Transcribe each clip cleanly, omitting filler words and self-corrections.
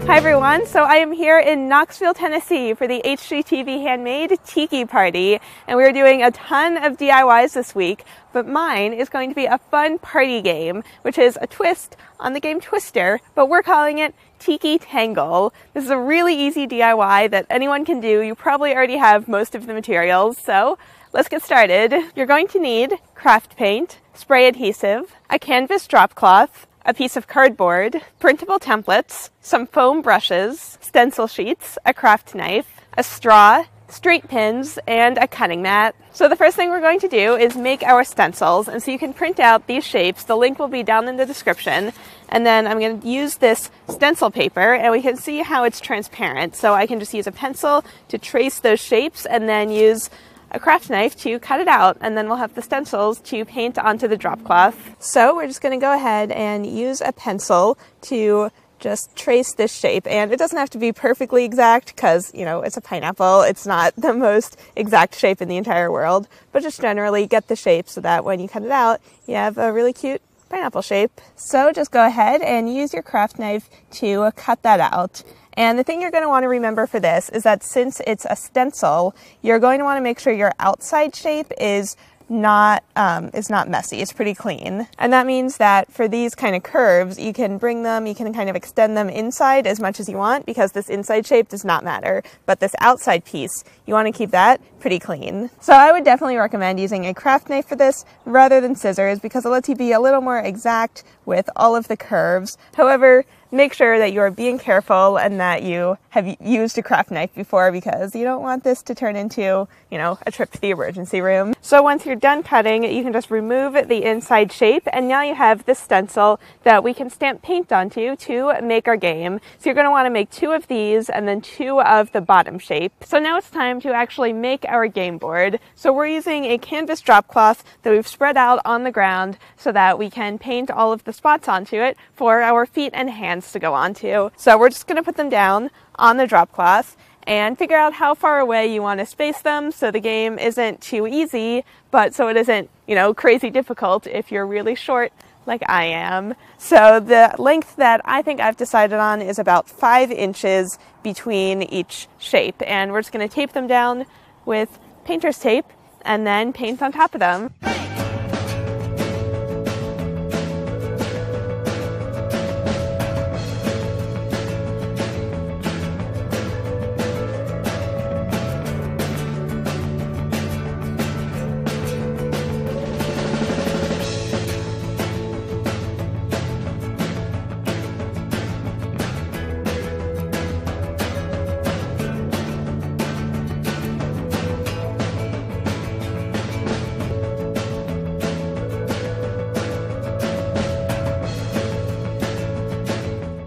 Hi everyone, so I am here in Knoxville, Tennessee for the HGTV Handmade Tiki Party, and we're doing a ton of DIYs this week, but mine is going to be a fun party game, which is a twist on the game Twister, but we're calling it Tiki Tangle. This is a really easy DIY that anyone can do. You probably already have most of the materials, so let's get started. You're going to need craft paint, spray adhesive, a canvas drop cloth, a piece of cardboard, printable templates, some foam brushes, stencil sheets, a craft knife, a straw, straight pins, and a cutting mat. So the first thing we're going to do is make our stencils, and so you can print out these shapes. The link will be down in the description, and then I'm going to use this stencil paper, and we can see how it's transparent. So I can just use a pencil to trace those shapes, and then use a craft knife to cut it out, and then we'll have the stencils to paint onto the drop cloth. So we're just going to go ahead and use a pencil to just trace this shape, and it doesn't have to be perfectly exact because, you know, it's a pineapple. It's not the most exact shape in the entire world, but just generally get the shape so that when you cut it out, you have a really cute pineapple shape. So just go ahead and use your craft knife to cut that out. And the thing you're going to want to remember for this is that since it's a stencil, you're going to want to make sure your outside shape is not messy. It's pretty clean. And that means that for these kind of curves, you can bring them, you can kind of extend them inside as much as you want because this inside shape does not matter. But this outside piece, you want to keep that pretty clean. So I would definitely recommend using a craft knife for this rather than scissors because it lets you be a little more exact with all of the curves. However, make sure that you are being careful and that you have used a craft knife before because you don't want this to turn into, you know, a trip to the emergency room. So once you're done cutting, you can just remove the inside shape, and now you have this stencil that we can stamp paint onto to make our game. So you're going to want to make 2 of these and then 2 of the bottom shape. So now it's time to actually make our game board. So we're using a canvas drop cloth that we've spread out on the ground so that we can paint all of the spots onto it for our feet and hands to go onto. So we're just going to put them down on the drop cloth and figure out how far away you want to space them so the game isn't too easy, but so it isn't, you know, crazy difficult if you're really short like I am. So the length that I think I've decided on is about 5 inches between each shape, and we're just going to tape them down with painter's tape and then paint on top of them.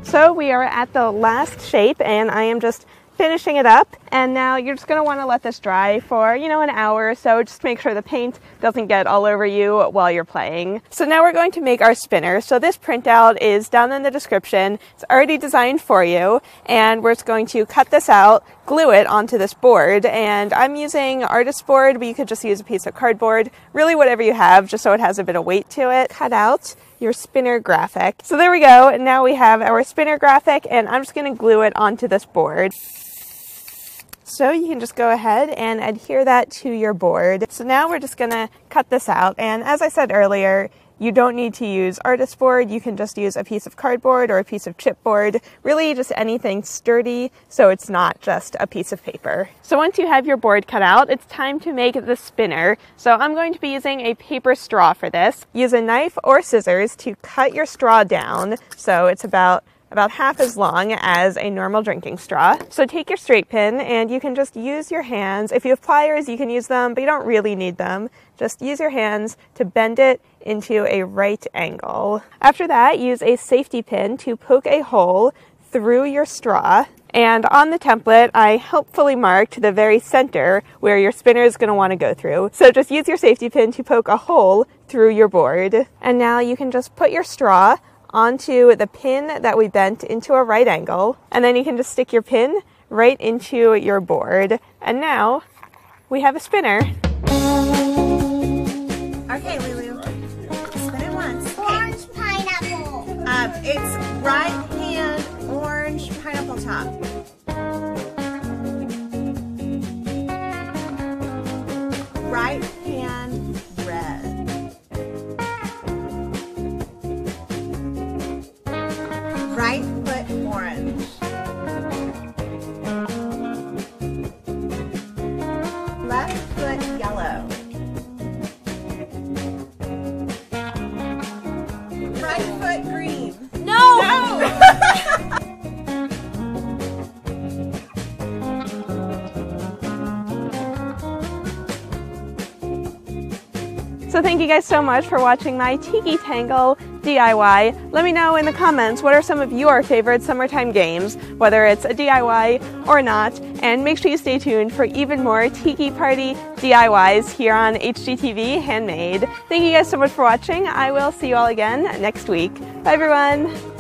So we are at the last shape, and I am just finishing it up, and now you're just going to want to let this dry for, you know, an hour or so. Just make sure the paint doesn't get all over you while you're playing. So now we're going to make our spinner. So this printout is down in the description. It's already designed for you, and we're just going to cut this out, glue it onto this board, and I'm using artist board, but you could just use a piece of cardboard, really whatever you have, just so it has a bit of weight to it. Cut out your spinner graphic. So there we go, and now we have our spinner graphic, and I'm just going to glue it onto this board. So you can just go ahead and adhere that to your board. So now we're just going to cut this out, and as I said earlier, you don't need to use artist board. You can just use a piece of cardboard or a piece of chipboard, really just anything sturdy so it's not just a piece of paper. So once you have your board cut out, it's time to make the spinner. So I'm going to be using a paper straw for this. Use a knife or scissors to cut your straw down so it's about half as long as a normal drinking straw. So take your straight pin, and you can just use your hands. If you have pliers, you can use them, but you don't really need them. Just use your hands to bend it into a right angle. After that, use a safety pin to poke a hole through your straw. And on the template, I helpfully marked the very center where your spinner is going to want to go through. So just use your safety pin to poke a hole through your board. And now you can just put your straw onto the pin that we bent into a right angle, and then you can just stick your pin right into your board. And now we have a spinner. Okay, Lulu, spin it once. Orange pineapple. It's right hand orange pineapple top. Right hand red. Right foot orange. Left foot yellow. Right foot green. No! So thank you guys so much for watching my Tiki Tangle DIY. Let me know in the comments what are some of your favorite summertime games, whether it's a DIY or not, and make sure you stay tuned for even more Tiki Party DIYs here on HGTV Handmade. Thank you guys so much for watching. I will see you all again next week. Bye everyone!